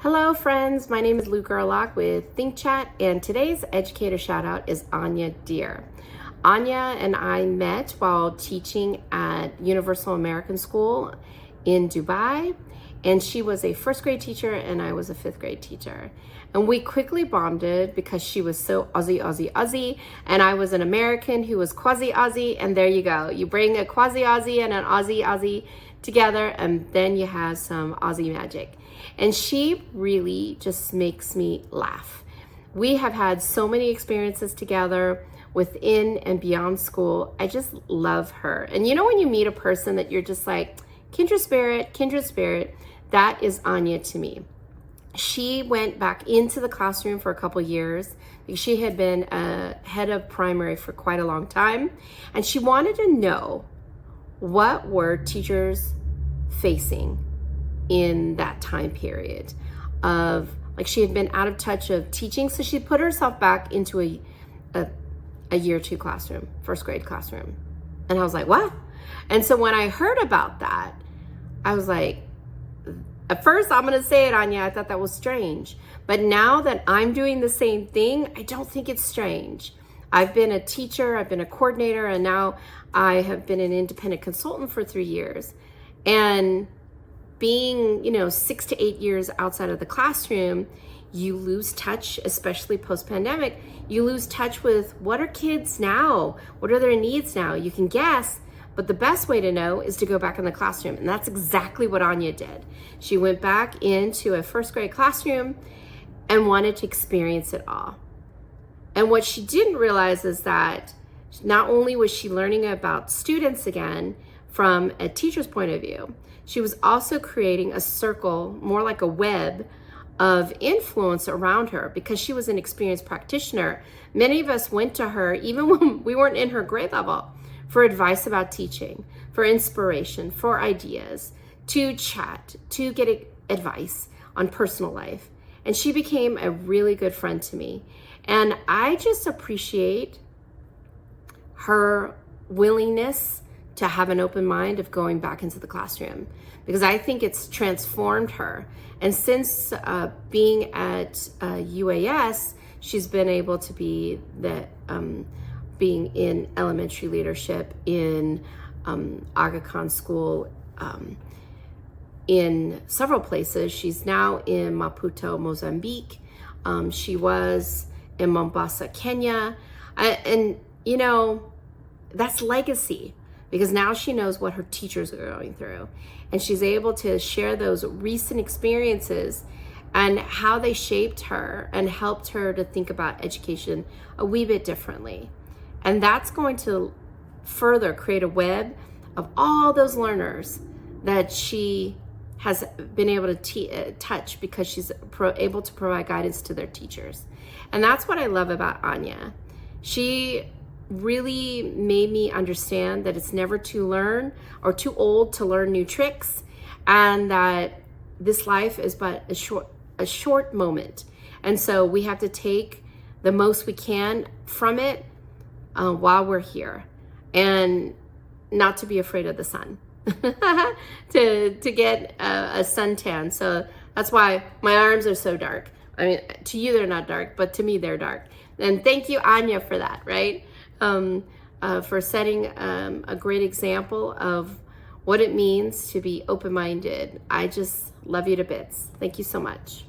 Hello friends, my name is Lou Gerlach with Think Chat, and today's educator shout out is Annia Dear. Annia and I met while teaching at Universal American School in Dubai, and she was a first grade teacher and I was a fifth grade teacher. And we quickly bonded because she was so Aussie, and I was an American who was quasi-Aussie, and there you go. You bring a quasi-Aussie and an Aussie together, and then you have some Aussie magic. And she really just makes me laugh. We have had so many experiences together within and beyond school. I just love her. And you know when you meet a person that you're just like, kindred spirit, that is Annia to me. She went back into the classroom for a couple years because she had been a head of primary for quite a long time. And she wanted to know what were teachers facing in that time period of, like, she had been out of touch of teaching. So she put herself back into a year two classroom, first grade classroom. And I was like, what? And so when I heard about that, I was like, at first, I'm gonna say it, Annia, I thought that was strange. But now that I'm doing the same thing, I don't think it's strange. I've been a teacher, I've been a coordinator, and now I have been an independent consultant for 3 years. And being, 6 to 8 years outside of the classroom, you lose touch, especially post-pandemic. You lose touch with what are kids now? What are their needs now? You can guess, but the best way to know is to go back in the classroom. And that's exactly what Annia did. She went back into a first grade classroom and wanted to experience it all. And what she didn't realize is that not only was she learning about students again from a teacher's point of view, she was also creating a circle, more like a web of influence around her, because she was an experienced practitioner. Many of us went to her, even when we weren't in her grade level, for advice about teaching, for inspiration, for ideas, to chat, to get advice on personal life. And she became a really good friend to me. And I just appreciate her willingness to have an open mind of going back into the classroom, because I think it's transformed her. And since being at UAS, she's been able to be being in elementary leadership in Aga Khan School in several places. She's now in Maputo, Mozambique. She was in Mombasa, Kenya. And that's legacy, because now she knows what her teachers are going through. And she's able to share those recent experiences and how they shaped her and helped her to think about education a wee bit differently. And that's going to further create a web of all those learners that she has been able to touch, because she's able to provide guidance to their teachers. And that's what I love about Annia. She really made me understand that it's never too too old to learn new tricks, and that this life is but a short moment. And so we have to take the most we can from it while we're here, and not to be afraid of the sun, to get a suntan. So that's why my arms are so dark. I mean, to you they're not dark, but to me they're dark. And thank you, Annia, for that, right? For setting a great example of what it means to be open-minded. I just love you to bits. Thank you so much.